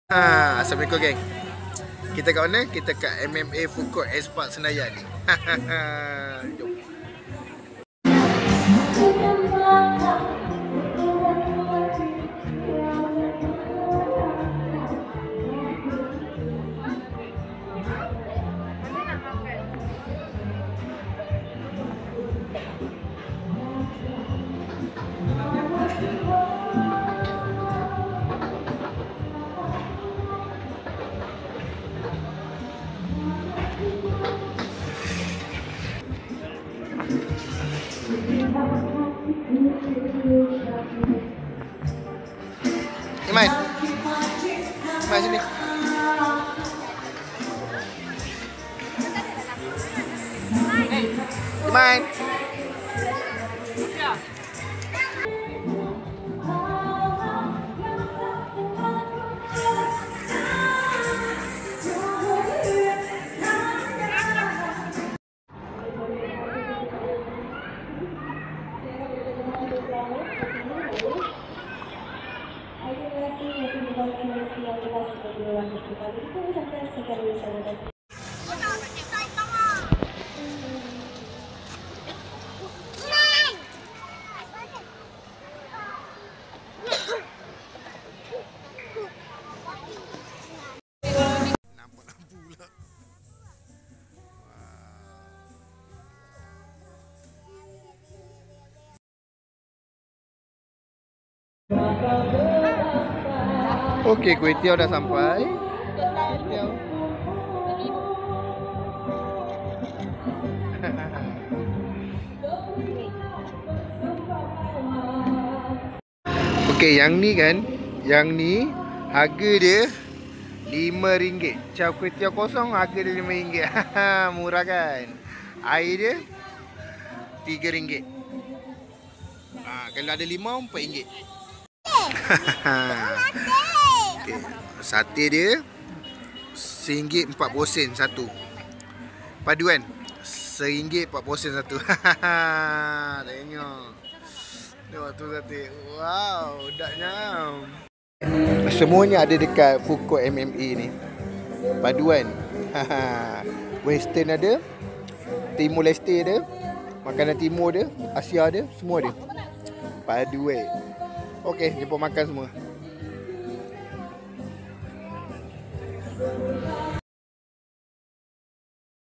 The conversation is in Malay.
Assalamualaikum geng. Kita kat mana? Kita kat MMA Food Court S-Park Senayan. Jom. Iman. Iman sini. Iman. Okey, kuih tiaw dah sampai. Okey, yang ni kan, yang ni harga dia RM5. Macam kuih tiaw kosong harga dia RM5. Murah kan? Air dia RM3. Kalau ada limau RM4. Okay. Sate dia RM1 40 sen satu. Paduan RM1 40 sen satu. Tengok. Tengok tu sate. Wow, sedapnya. Semuanya ada dekat Food Court MMA ni. Paduan. Western ada, Timur Leste ada, makanan timur ada, Asia ada, semua ada. Paduan. Okey, jumpa makan semua.